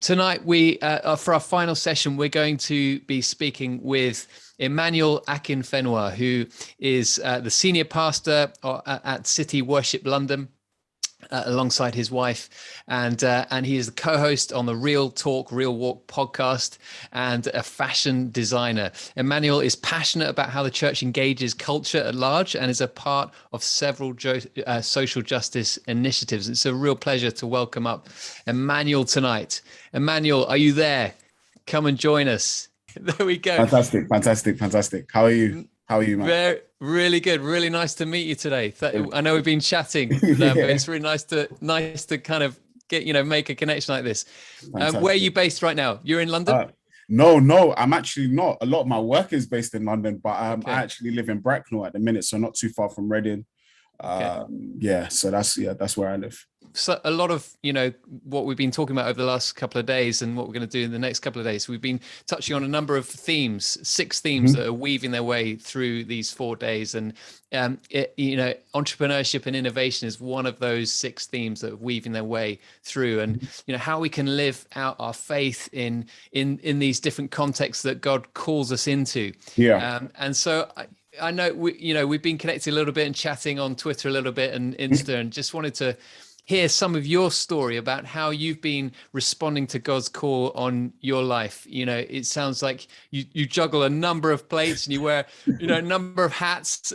Tonight, we for our final session, we're going to be speaking with Emmanuel Akinfenwa, who is the senior pastor at City Worship London, alongside his wife, and he is the co-host on the Real Talk, Real Walk podcast, and a fashion designer. Emmanuel is passionate about how the church engages culture at large and is a part of several social justice initiatives. It's a real pleasure to welcome up Emmanuel tonight. Emmanuel, are you there? Come and join us. There we go. Fantastic. How are you? Man? Really good. Really nice to meet you today. I know we've been chatting, but it's really nice to kind of make a connection like this. Where are you based right now? You're in London? No, I'm actually not. A lot of my work is based in London, but I actually live in Bracknell at the minute, so not too far from Reading. So that's where I live. So a lot of what we've been talking about over the last couple of days and what we're going to do in the next couple of days, we've been touching on a number of themes, 6 themes that are weaving their way through these 4 days, and entrepreneurship and innovation is one of those 6 themes that are weaving their way through, and how we can live out our faith in these different contexts that God calls us into. And so I know we've been connected a little bit and chatting on Twitter a little bit and Insta, and just wanted to hear some of your story about how you've been responding to God's call on your life. It sounds like you juggle a number of plates and you wear, a number of hats,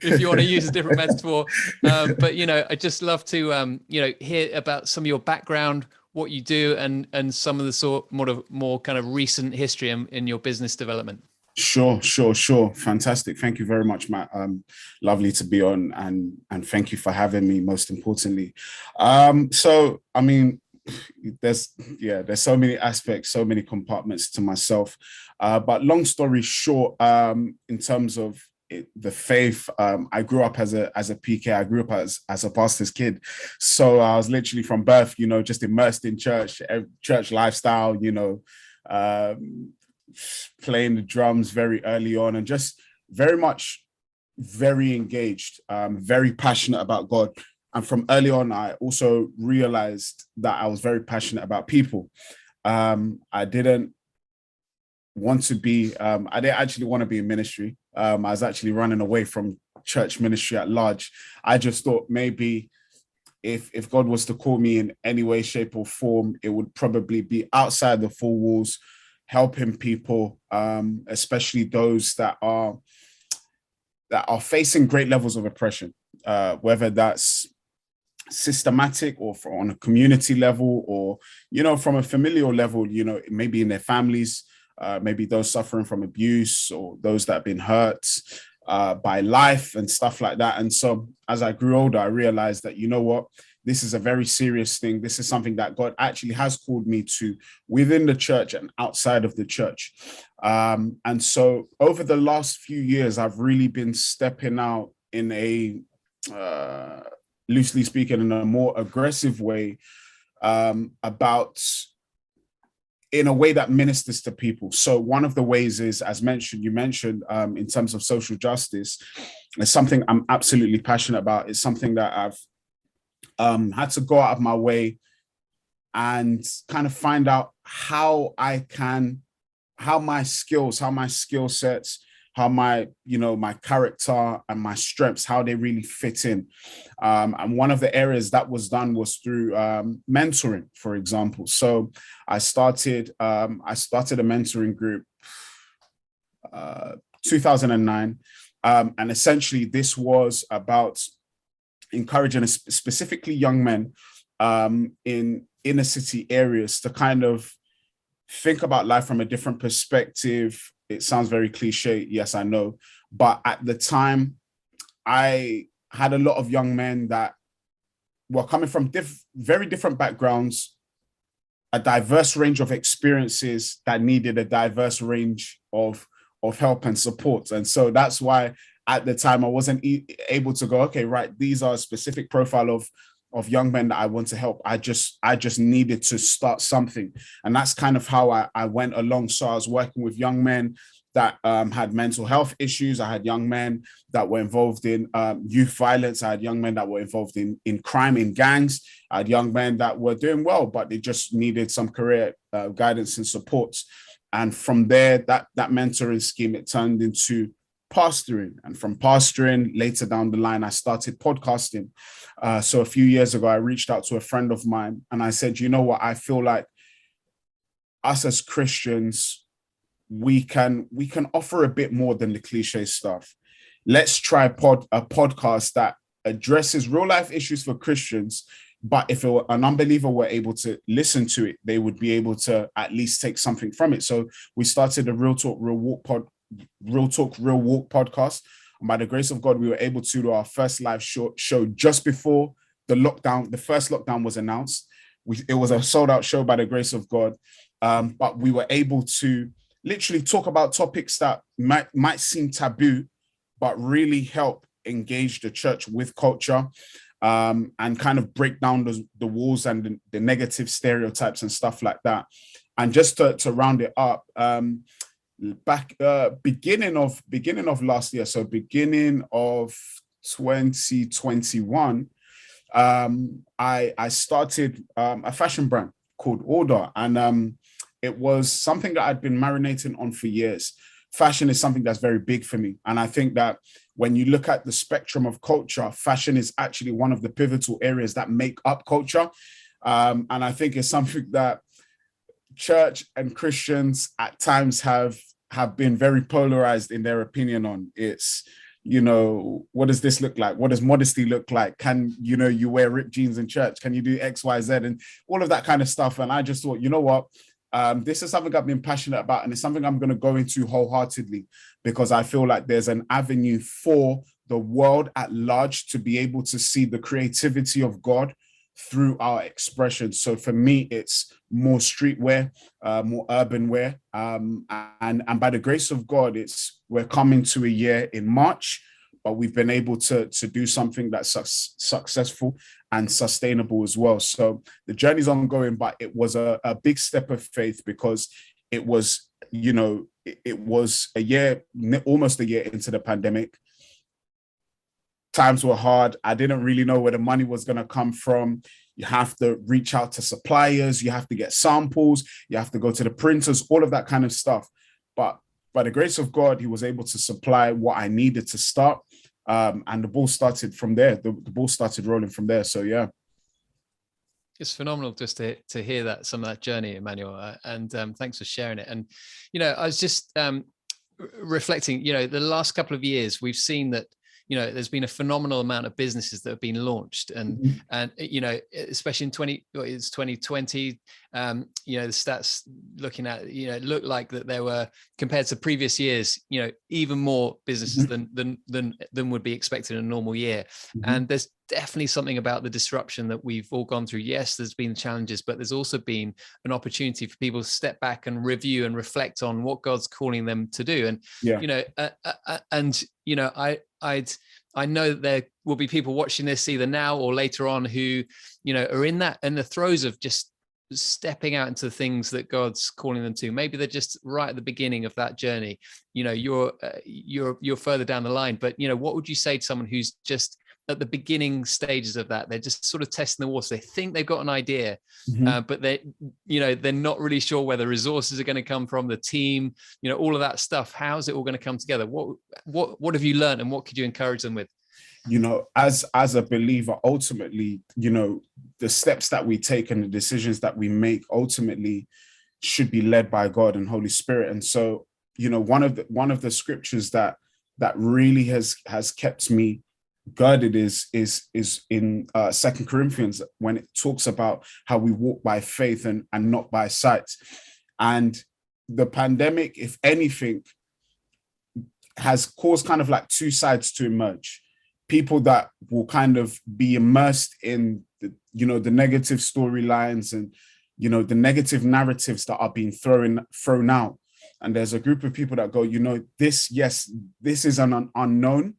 if you want to use a different metaphor. But I'd just love to, hear about some of your background, what you do, and some of the more kind of recent history in your business development. Sure. Fantastic. Thank you very much, Matt. Lovely to be on, and thank you for having me, most importantly. So, I mean, there's so many aspects, so many compartments to myself. But long story short, in terms of the faith, I grew up as a PK. I grew up as a pastor's kid. So I was literally from birth, just immersed in church lifestyle, playing the drums very early on, and just very engaged, very passionate about God. And from early on, I also realized that I was very passionate about people. I didn't actually want to be in ministry. I was actually running away from church ministry at large. I just thought maybe if God was to call me in any way, shape or form, it would probably be outside the 4 walls, helping people, especially those that are facing great levels of oppression, whether that's systematic or on a community level, or from a familial level, maybe in their families, maybe those suffering from abuse, or those that have been hurt by life and stuff like that. And so as I grew older, I realized that, this is a very serious thing. This is something that God actually has called me to within the church and outside of the church. And so over the last few years, I've really been stepping out in a, loosely speaking, in a more aggressive way, about in a way that ministers to people. So one of the ways is, as you mentioned, in terms of social justice, it's something I'm absolutely passionate about. It's something that I've had to go out of my way and kind of find out how my skill sets, how my character and my strengths, how they really fit in. And one of the areas that was done was through mentoring, for example. So I started a mentoring group 2009. And essentially this was about encouraging specifically young men in inner city areas to kind of think about life from a different perspective. It sounds very cliche, yes, I know. But at the time, I had a lot of young men that were coming from very different backgrounds, a diverse range of experiences that needed a diverse range of help and support. And so that's why at the time I wasn't able to go, okay, right, these are a specific profile of young men that I want to help. I just needed to start something. And that's kind of how I went along. So I was working with young men that had mental health issues. I had young men that were involved in youth violence. I had young men that were involved in crime, in gangs. I had young men that were doing well, but they just needed some career guidance and support. And from there, that mentoring scheme, it turned into pastoring. And from pastoring, later down the line, I started podcasting. So a few years ago, I reached out to a friend of mine and I said, you know what, I feel like us as Christians, we can offer a bit more than the cliche stuff. Let's try a podcast that addresses real life issues for Christians. But if an unbeliever were able to listen to it, they would be able to at least take something from it. So we started the Real Talk, Real Walk podcast. And by the grace of God, we were able to do our first live show just before the lockdown. The first lockdown was announced. It was a sold out show by the grace of God. But we were able to literally talk about topics that might seem taboo, but really help engage the church with culture, and kind of break down the walls and the negative stereotypes and stuff like that. And just to round it up, beginning of last year, so beginning of 2021, I started a fashion brand called Owrder, and it was something that I'd been marinating on for years. Fashion is something that's very big for me. And I think that when you look at the spectrum of culture, fashion is actually one of the pivotal areas that make up culture. And I think it's something that church and Christians at times have been very polarized in their opinion on. It's, what does this look like? What does modesty look like? Can, you wear ripped jeans in church? Can you do X, Y, Z? And all of that kind of stuff. And I just thought, you know what? This is something I've been passionate about, and it's something I'm going to go into wholeheartedly, because I feel like there's an avenue for the world at large to be able to see the creativity of God through our expression. So for me, it's more streetwear, more urban wear, and by the grace of God, we're coming to a year in March, but we've been able to do something that's successful and sustainable as well. So the journey's ongoing, but it was a big step of faith, because it was, it was a year, almost a year into the pandemic. Times were hard. I didn't really know where the money was going to come from. You have to reach out to suppliers. You have to get samples. You have to go to the printers, all of that kind of stuff. But by the grace of God, he was able to supply what I needed to start. And the ball started from there. The ball started rolling from there. So, yeah. It's phenomenal just to hear that, some of that journey, Emmanuel. And thanks for sharing it. And, I was just reflecting, the last couple of years, we've seen that, there's been a phenomenal amount of businesses that have been launched, and especially in 2020, the stats looking at, it looked like that there were, compared to previous years, even more businesses than would be expected in a normal year. And there's definitely something about the disruption that we've all gone through. Yes, there's been challenges, but there's also been an opportunity for people to step back and review and reflect on what God's calling them to do. And, I know that there will be people watching this either now or later on who, are in the throes of just stepping out into the things that God's calling them to. Maybe they're just right at the beginning of that journey. You're further down the line, but what would you say to someone who's just at the beginning stages of that? They're just sort of testing the water. They think they've got an idea, but they're not really sure where the resources are going to come from, the team, all of that stuff. How's it all going to come together? What have you learned, and what could you encourage them with? As a believer, ultimately, the steps that we take and the decisions that we make ultimately should be led by God and Holy Spirit. And so, one of the scriptures that really has kept me girded is in 2 Corinthians, when it talks about how we walk by faith and not by sight. And the pandemic, if anything, has caused kind of like two sides to emerge. People that will kind of be immersed in the negative storylines and the negative narratives that are being thrown out. And there's a group of people that go, this is an unknown,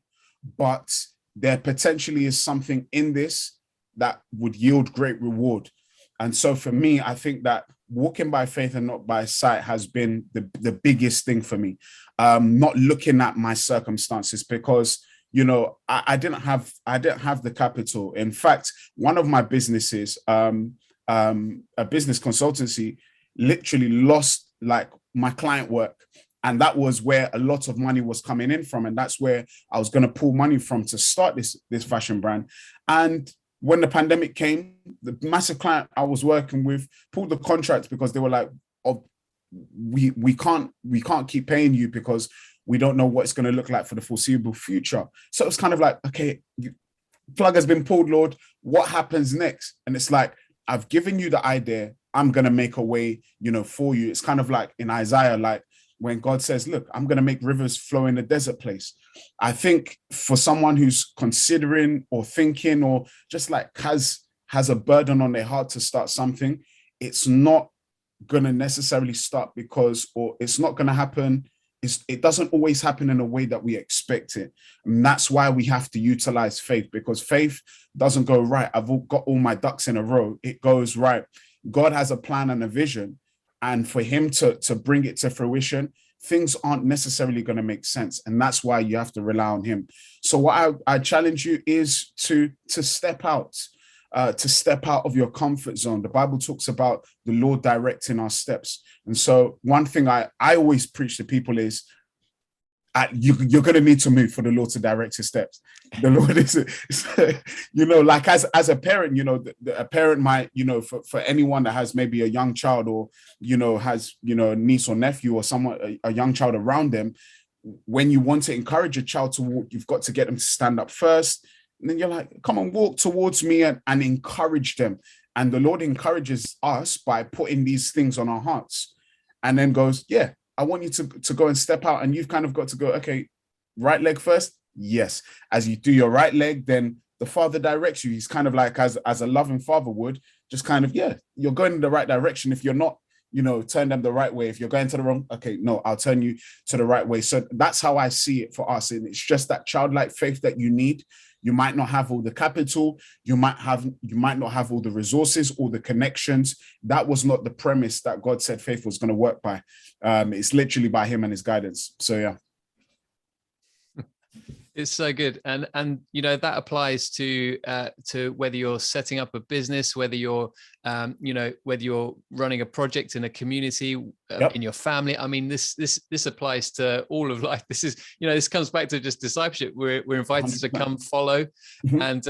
but there potentially is something in this that would yield great reward. And so for me, I think that walking by faith and not by sight has been the biggest thing for me. Not looking at my circumstances, because I didn't have the capital. In fact, one of my businesses, a business consultancy, literally lost like my client work. And that was where a lot of money was coming in from. And that's where I was going to pull money from to start this fashion brand. And when the pandemic came, the massive client I was working with pulled the contract because they were like, oh, we can't keep paying you because we don't know what it's going to look like for the foreseeable future. So it's kind of like, okay, plug has been pulled, Lord. What happens next? And it's like, I've given you the idea. I'm going to make a way, for you. It's kind of like in Isaiah, like when God says, look, I'm going to make rivers flow in a desert place. I think for someone who's considering or thinking or just like has a burden on their heart to start something, it's not going to necessarily start or it's not going to happen. It doesn't always happen in a way that we expect it. And that's why we have to utilize faith, because faith doesn't go, right, I've got all my ducks in a row. It goes, right, God has a plan and a vision. And for him to bring it to fruition, things aren't necessarily going to make sense. And that's why you have to rely on him. So what I challenge you is to step out. To step out of your comfort zone. The Bible talks about the Lord directing our steps. And so one thing I always preach to people is you're going to need to move for the Lord to direct your steps. The Lord is, like as a parent, a parent might, for anyone that has maybe a young child or, has, a niece or nephew or someone, a young child around them, when you want to encourage a child to walk, you've got to get them to stand up first. And then you're like, come on, walk towards me and encourage them. And the Lord encourages us by putting these things on our hearts and then goes, yeah, I want you to go and step out. And you've kind of got to go, okay, right leg first. Yes. As you do your right leg, then the Father directs you. He's kind of like, as a loving father would, just kind of, yeah, you're going in the right direction. If you're not, turn them the right way. If you're going to the wrong, okay, no, I'll turn you to the right way. So that's how I see it for us. And it's just that childlike faith that you need. You might not have all the capital. You might not have all the resources, all the connections. That was not the premise that God said faith was going to work by. It's literally by him and his guidance. So, yeah. It's so good. And that applies to whether you're setting up a business, whether you're, whether you're running a project in a community, in your family. I mean, this applies to all of life. This is, this comes back to just discipleship. We're invited 100%. To come follow, and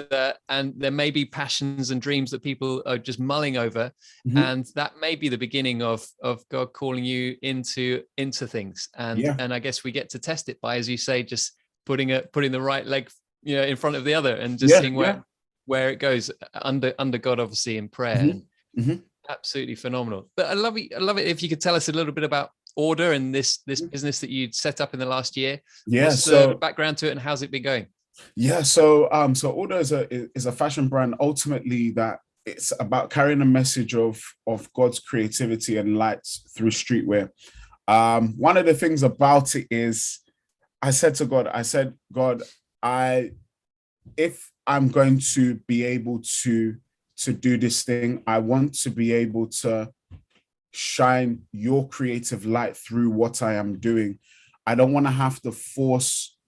there may be passions and dreams that people are just mulling over, and that may be the beginning of God calling you into things. And I guess we get to test it by, as you say, just putting the right leg, in front of the other, and just seeing where it goes under God, obviously, in prayer. Absolutely phenomenal. But I love it if you could tell us a little bit about Owrder and this business that you'd set up in the last year. What's the background to it, and how's it been going? Yeah, so Owrder is a fashion brand, ultimately, that it's about carrying a message of God's creativity and light through streetwear. One of the things about it is, I said to God, God, if I'm going to be able to do this thing, I want to be able to shine your creative light through what I am doing. I don't want to have to force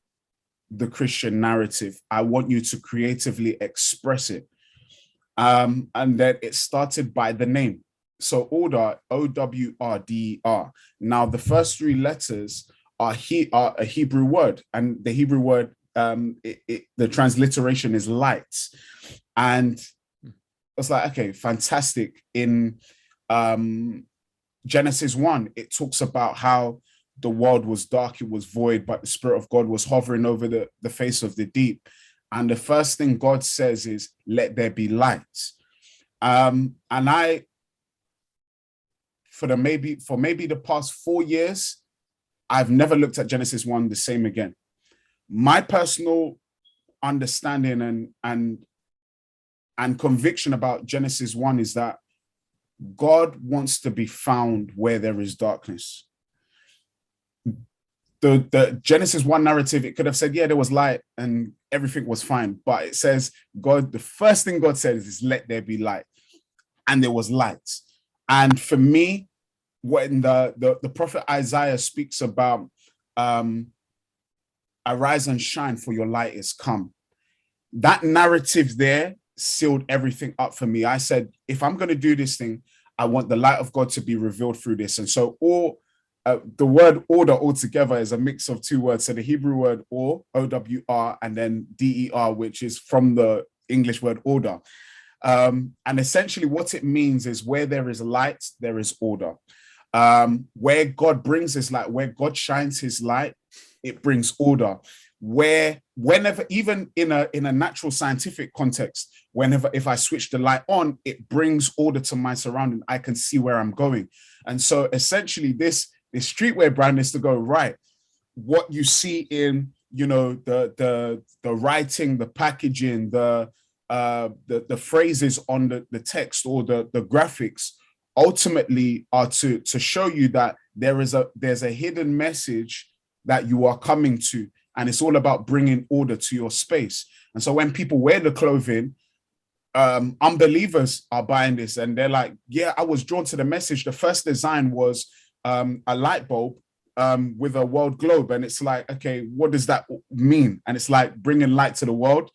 the Christian narrative. I want you to creatively express it. And then it started by the name. So Owrder, Owrder. Now, the first three letters are a Hebrew word, and the Hebrew word, the transliteration is light. And it's like, okay, fantastic. In Genesis 1, it talks about how the world was dark, it was void, but the Spirit of God was hovering over the face of the deep. And the first thing God says is, let there be light. And for maybe the past 4 years, I've never looked at Genesis 1 the same again. My personal understanding and conviction about Genesis 1 is that God wants to be found where there is darkness. The Genesis 1 narrative, it could have said, yeah, there was light and everything was fine. But it says, the first thing God said is, let there be light. And there was light. And for me, when the prophet Isaiah speaks about arise and shine, for your light is come, that narrative there sealed everything up for me. I said, if I'm going to do this thing, I want the light of God to be revealed through this. And so the word order altogether is a mix of two words. So the Hebrew word or, O-W-R, and then D-E-R, which is from the English word order. And essentially what it means is where there is light, there is order. Where God brings his light, where God shines his light, it brings order. Whenever, even in a natural scientific context, whenever, if I switch the light on, it brings order to my surrounding. I can see where I'm going. And so essentially this streetwear brand is to go, right, what you see in, you know, the writing, the packaging, the phrases on the text or the graphics ultimately are to show you that there's a hidden message that you are coming to. And it's all about bringing order to your space. And so when people wear the clothing, unbelievers are buying this and they're like, yeah, I was drawn to the message. The first design was a light bulb with a world globe. And it's like, okay, what does that mean? And it's like bringing light to the world.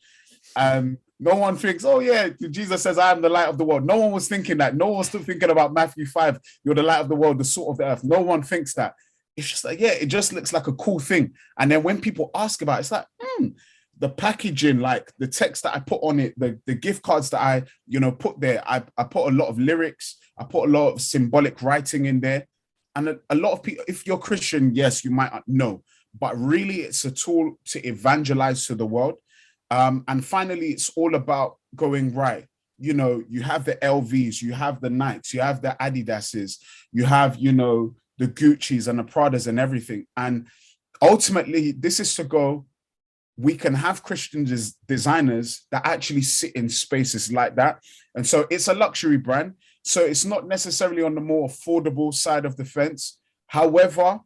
No one thinks, oh yeah, Jesus says, I am the light of the world. No one was thinking that. No one was still thinking about Matthew 5, you're the light of the world, the salt of the earth. No one thinks that. It's just like, yeah, it just looks like a cool thing. And then when people ask about it, it's like, the packaging, like the text that I put on it, the gift cards that I, you know, put there, I put a lot of lyrics, I put a lot of symbolic writing in there. And a lot of people, if you're Christian, yes, you might know, but really it's a tool to evangelize to the world. And finally, it's all about going right. You know, you have the LVs, you have the Nikes, you have the Adidases, you have, you know, the Gucci's and the Pradas and everything. And ultimately, this is to go, we can have Christian designers that actually sit in spaces like that. And so it's a luxury brand. So it's not necessarily on the more affordable side of the fence. However,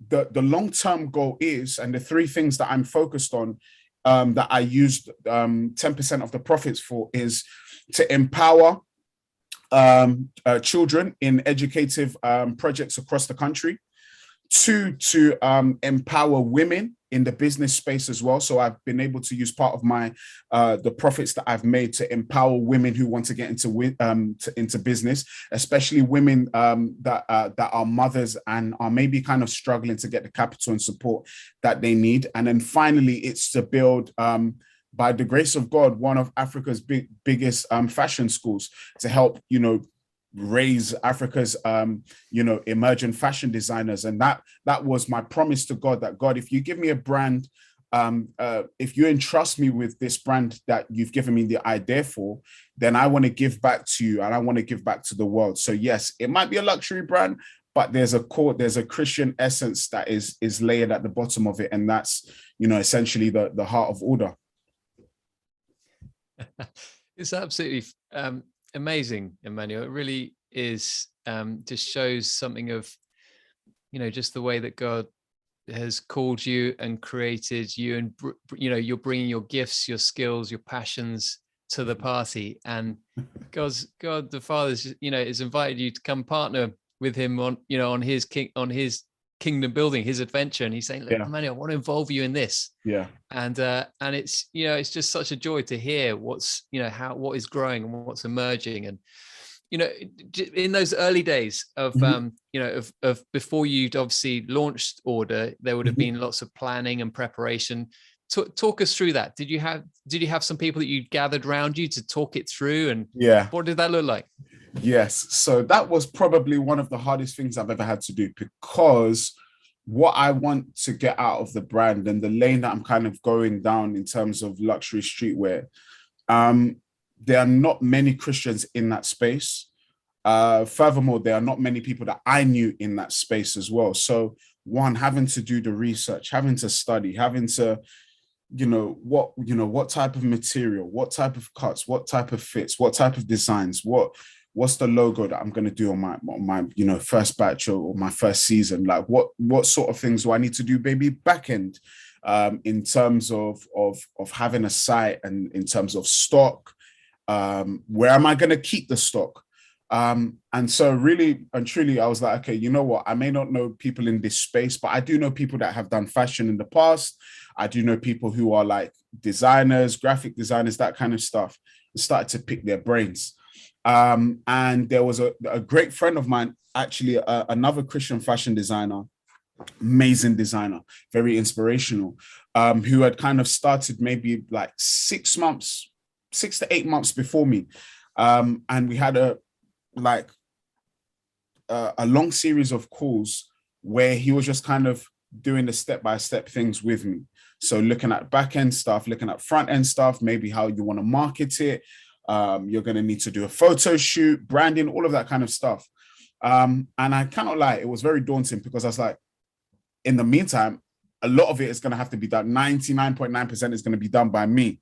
the long-term goal is, and the three things that I'm focused on, that I used 10% of the profits for, is to empower children in educative projects across the country. 2, to empower women in the business space as well. So I've been able to use part of my the profits that I've made to empower women who want to get into business, especially women that are mothers and are maybe kind of struggling to get the capital and support that they need. And then finally, it's to build, by the grace of God, one of Africa's biggest fashion schools to help, you know, raise Africa's you know, emerging fashion designers. And that was my promise to God, that God, if you give me a brand, if you entrust me with this brand that you've given me the idea for, then I want to give back to you and I want to give back to the world. So yes, it might be a luxury brand, but there's a Christian essence that is layered at the bottom of it, and that's, you know, essentially the heart of Owrder. It's absolutely amazing, Emmanuel. It really is. Just shows something of, you know, just the way that God has called you and created you, and you know, you're bringing your gifts, your skills, your passions to the party, and God the Father's, you know, has invited you to come partner with him on, you know, on his kingdom building, his adventure. And he's saying, look, Emmanuel, I want to involve you in this. And it's, you know, it's just such a joy to hear what's, you know, what is growing and what's emerging. And, you know, in those early days of, you know, of before you'd obviously launched Owrder, there would have been lots of planning and preparation. Talk us through that. Did you have some people that you gathered around you to talk it through? And what did that look like? Yes. So that was probably one of the hardest things I've ever had to do, because what I want to get out of the brand and the lane that I'm kind of going down in terms of luxury streetwear, there are not many Christians in that space. Furthermore, there are not many people that I knew in that space as well. So one, having to do the research, having to study, having to, what type of material, what type of cuts, what type of fits, what type of designs, what's the logo that I'm going to do on my first batch or my first season? Like what sort of things do I need to do, maybe back end, in terms of having a site, and in terms of stock, where am I going to keep the stock? And so really and truly, I was like, okay, you know what? I may not know people in this space, but I do know people that have done fashion in the past. I do know people who are like designers, graphic designers, that kind of stuff. I started to pick their brains. And there was a great friend of mine, actually, another Christian fashion designer, amazing designer, very inspirational, who had kind of started maybe like 6 to 8 months before me. And we had a long series of calls where he was just kind of doing the step-by-step things with me. So looking at back-end stuff, looking at front-end stuff, maybe how you want to market it. You're going to need to do a photo shoot, branding, all of that kind of stuff. And I cannot lie, it was very daunting because I was like, in the meantime, a lot of it is going to have to be done. 99.9% is going to be done by me.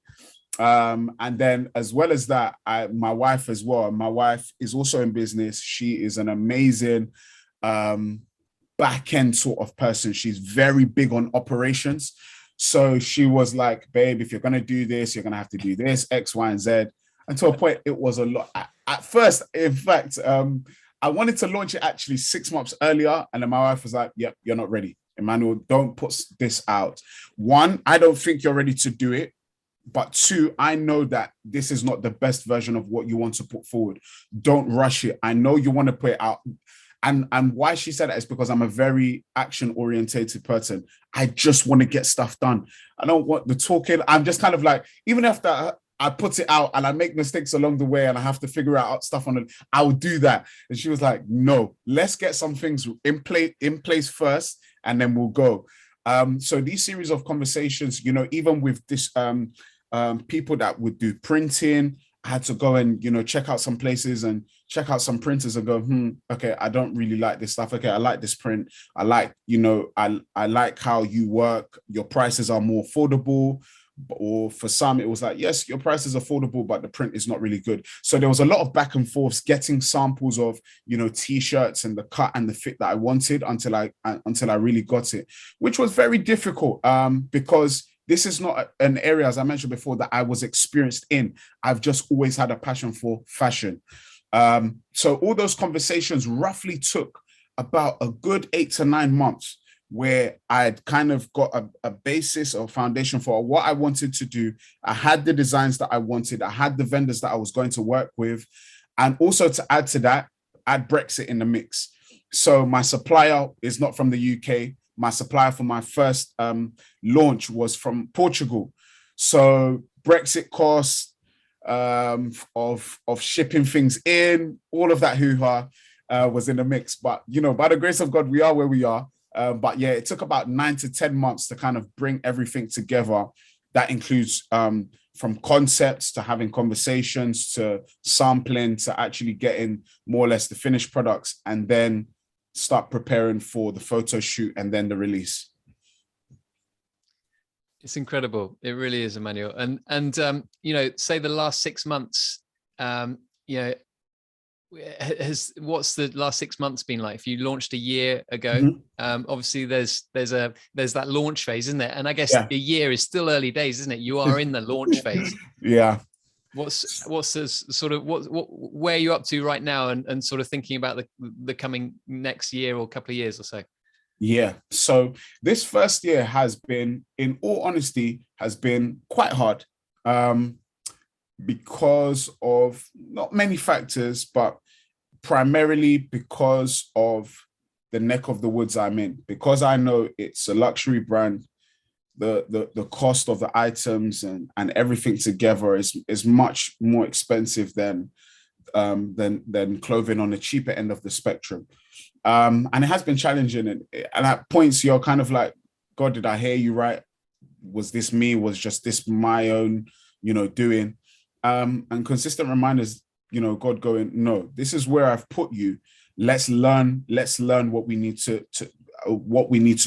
And then as well as that, my wife as well. My wife is also in business. She is an amazing back-end sort of person. She's very big on operations. So she was like, babe, if you're going to do this, you're going to have to do this, X, Y, and Z. And to a point, it was a lot. At first, in fact, I wanted to launch it actually 6 months earlier. And then my wife was like, yep, you're not ready. Emmanuel, don't put this out. One, I don't think you're ready to do it. But two, I know that this is not the best version of what you want to put forward. Don't rush it. I know you want to put it out. And why she said that is because I'm a very action-orientated person. I just want to get stuff done. I don't want the talking. I'm just kind of like, even after I put it out and I make mistakes along the way and I have to figure out stuff on it, I'll do that. And she was like, no, let's get some things in place first and then we'll go. So these series of conversations, you know, even with this people that would do printing, I had to go and, you know, check out some places and check out some printers and go, okay, I don't really like this stuff. Okay, I like this print. I like, you know, I like how you work. Your prices are more affordable. Or for some, it was like, yes, your price is affordable, but the print is not really good. So there was a lot of back and forth, getting samples of, you know, t-shirts and the cut and the fit that I wanted until I really got it, which was very difficult because this is not an area, as I mentioned before, that I was experienced in. I've just always had a passion for fashion. So all those conversations roughly took about a good 8 to 9 months, where I'd kind of got a basis or foundation for what I wanted to do. I had the designs that I wanted. I had the vendors that I was going to work with. And also to add to that, add Brexit in the mix. So my supplier is not from the UK. My supplier for my first launch was from Portugal. So Brexit costs of shipping things in, all of that hoo-ha was in the mix. But, you know, by the grace of God, we are where we are. But yeah, it took about 9 to 10 months to kind of bring everything together. That includes from concepts to having conversations to sampling to actually getting more or less the finished products and then start preparing for the photo shoot and then the release. It's incredible. It really is, Emmanuel. And you know, say the last 6 months, you know, what's the last 6 months been like? If you launched a year ago, obviously there's that launch phase, isn't there? And I guess a year is still early days, isn't it? You are in the launch phase. Yeah. What's the sort of where are you up to right now, and sort of thinking about the coming next year or couple of years or so? Yeah. So this first year has been, in all honesty, has been quite hard. Because of not many factors, but primarily because of the neck of the woods I'm in. Because I know it's a luxury brand, the cost of the items and everything together is much more expensive than clothing on the cheaper end of the spectrum. And it has been challenging. And at points you're kind of like, God, did I hear you right? Was this me? Was just this my own, you know, doing? And consistent reminders, you know, God going, no, this is where I've put you. Let's learn what we need to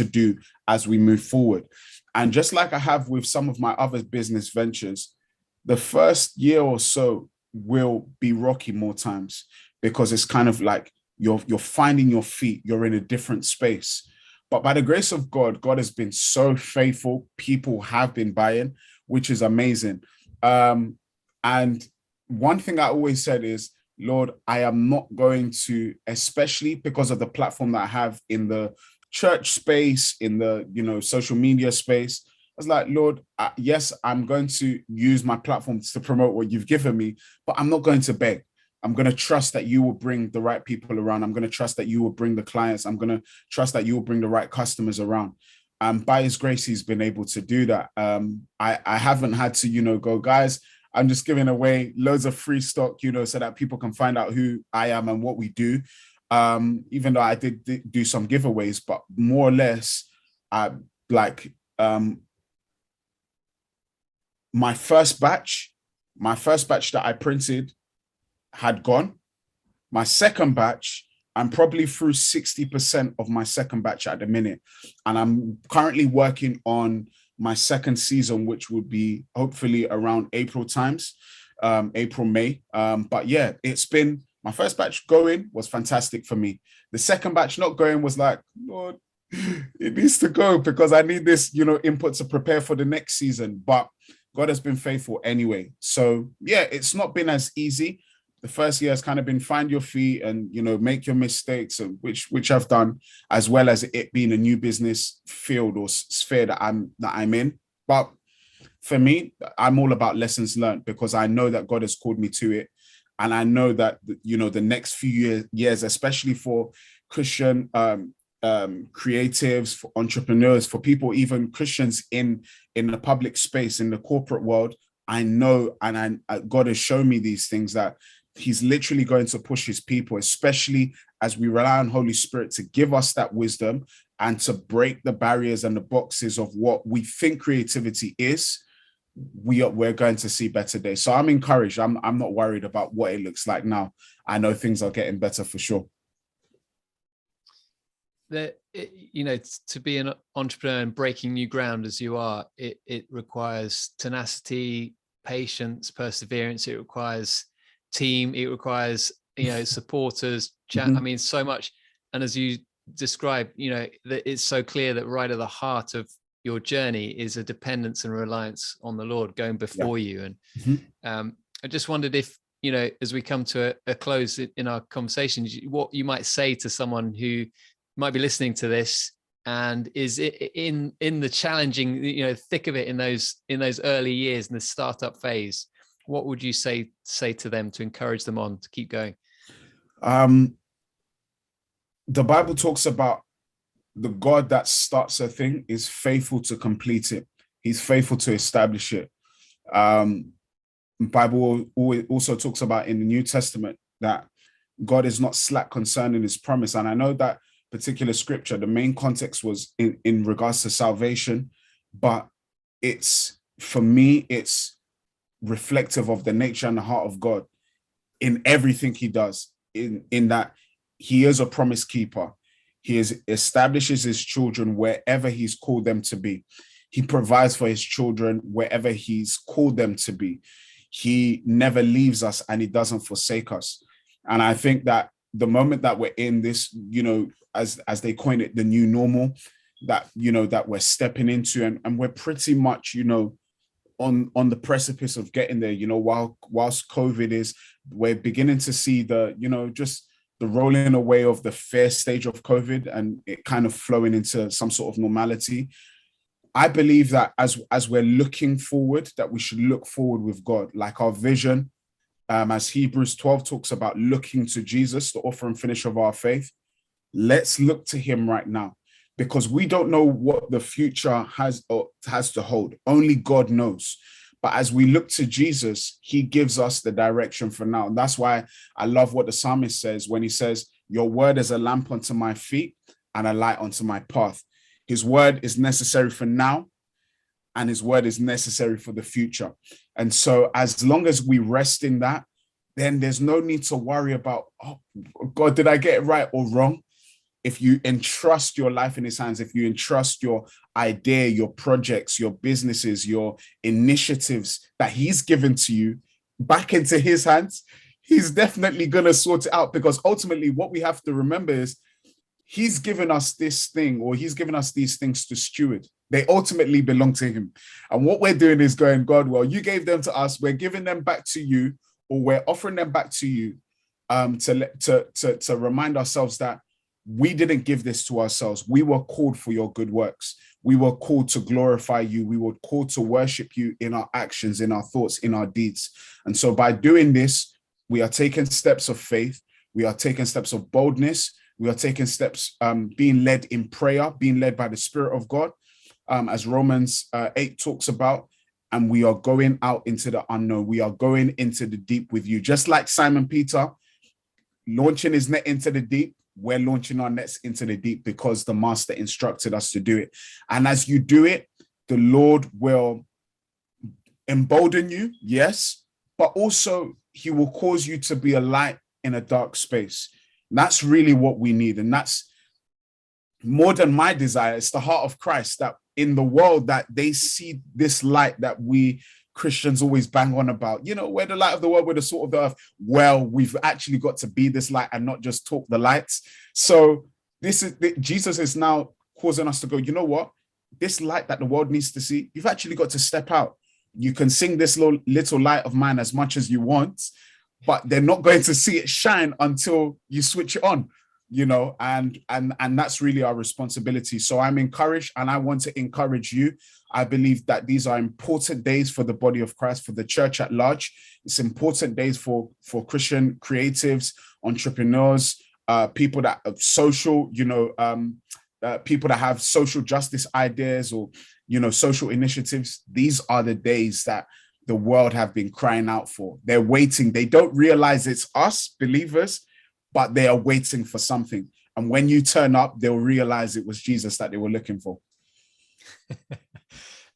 do as we move forward. And just like I have with some of my other business ventures, the first year or so will be rocky more times because it's kind of like you're finding your feet. You're in a different space. But by the grace of God, God has been so faithful. People have been buying, which is amazing. And one thing I always said is, Lord, I am not going to, especially because of the platform that I have in the church space, in the, social media space. I was like, Lord, yes, I'm going to use my platform to promote what you've given me, but I'm not going to beg. I'm going to trust that you will bring the right people around. I'm going to trust that you will bring the clients. I'm going to trust that you will bring the right customers around. By his grace, he's been able to do that. I haven't had to, go, guys, I'm just giving away loads of free stock, so that people can find out who I am and what we do. Even though I did do some giveaways, but more or less, my first batch that I printed had gone. My second batch, I'm probably through 60% of my second batch at the minute. And I'm currently working on my second season, which would be hopefully around April times, April, May. But yeah, it's been, my first batch going was fantastic for me. The second batch not going was like, Lord, it needs to go because I need this, input to prepare for the next season. But God has been faithful anyway. So yeah, it's not been as easy. The first year has kind of been find your feet and, make your mistakes, which I've done, as well as it being a new business field or sphere that I'm in. But for me, I'm all about lessons learned because I know that God has called me to it. And I know that, the next few years, especially for Christian creatives, for entrepreneurs, for people, even Christians in the public space, in the corporate world, I know, and God has shown me these things, that he's literally going to push his people, especially as we rely on Holy Spirit to give us that wisdom and to break the barriers and the boxes of what we think creativity is. We're going to see better days. So I'm encouraged. I'm not worried about what it looks like now. I know things are getting better for sure. To be an entrepreneur and breaking new ground as you are, it requires tenacity, patience, perseverance. It requires team. It requires, supporters. I mean, so much. And as you described, that it's so clear that right at the heart of your journey is a dependence and reliance on the Lord going before you. And I just wondered if, as we come to a close in our conversations, what you might say to someone who might be listening to this and is in the challenging, thick of it in those early years in the startup phase. What would you say to them to encourage them on to keep going? The Bible talks about the God that starts a thing is faithful to complete it. He's faithful to establish it. Bible also talks about in the New Testament that God is not slack concerning his promise. And I know that particular scripture, the main context was in regards to salvation, but for me, it's reflective of the nature and the heart of God in everything he does, in that he is a promise keeper. He establishes his children wherever he's called them to be. He provides for his children wherever he's called them to be. He never leaves us and he doesn't forsake us. And I think that the moment that we're in this, as they coin it, the new normal, that, that we're stepping into, and we're pretty much, on the precipice of getting there, whilst COVID we're beginning to see just the rolling away of the first stage of COVID and it kind of flowing into some sort of normality. I believe that as we're looking forward, that we should look forward with God, like our vision, as Hebrews 12 talks about looking to Jesus, the author and finisher of our faith. Let's look to him right now, because we don't know what the future has to hold. Only God knows. But as we look to Jesus, he gives us the direction for now. And that's why I love what the psalmist says when he says, your word is a lamp unto my feet and a light unto my path. His word is necessary for now, and his word is necessary for the future. And so as long as we rest in that, then there's no need to worry about, oh, God, did I get it right or wrong? If you entrust your life in his hands, if you entrust your idea, your projects, your businesses, your initiatives that he's given to you back into his hands, he's definitely going to sort it out. Because ultimately what we have to remember is he's given us this thing, or he's given us these things to steward. They ultimately belong to him. And what we're doing is going, God, well, you gave them to us. We're giving them back to you, or we're offering them back to you. to remind ourselves that we didn't give this to ourselves. We were called for your good works. We were called to glorify you. We were called to worship you in our actions, in our thoughts, in our deeds. And so by doing this, we are taking steps of faith. We are taking steps of boldness. We are taking steps being led in prayer, being led by the Spirit of God, as Romans 8 talks about. And we are going out into the unknown. We are going into the deep with you. Just like Simon Peter launching his net into the deep, we're launching our nets into the deep because the master instructed us to do it. And as you do it, the Lord will embolden you, yes, but also he will cause you to be a light in a dark space. And that's really what we need. And that's more than my desire. It's the heart of Christ, that in the world that they see this light that we Christians always bang on about, you know, we're the light of the world, we're the salt of the earth. Well, we've actually got to be this light and not just talk the lights. So Jesus is now causing us to go, you know what? This light that the world needs to see, you've actually got to step out. You can sing this little light of mine as much as you want, but they're not going to see it shine until you switch it on, you know, and that's really our responsibility. So I'm encouraged, and I want to encourage you. I believe that these are important days for the body of Christ, for the church at large. It's important days for Christian creatives, entrepreneurs, people that are social, you know, people that have social justice ideas or, you know, social initiatives. These are the days that the world have been crying out for. They're waiting. They don't realize it's us, believers, but they are waiting for something. And when you turn up, they'll realize it was Jesus that they were looking for.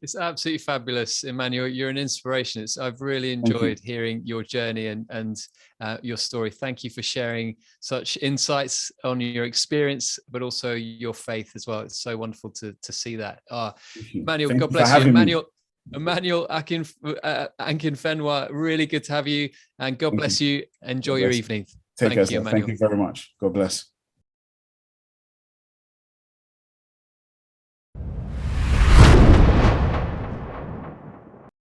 It's absolutely fabulous, Emmanuel. You're an inspiration. I've really enjoyed hearing your journey and your story. Thank you for sharing such insights on your experience, but also your faith as well. It's so wonderful to see that. Emmanuel, God bless you. Emmanuel Akinfenwa, really good to have you. And God bless you. Enjoy your evening. Take care, sir. Thank you very much. God bless.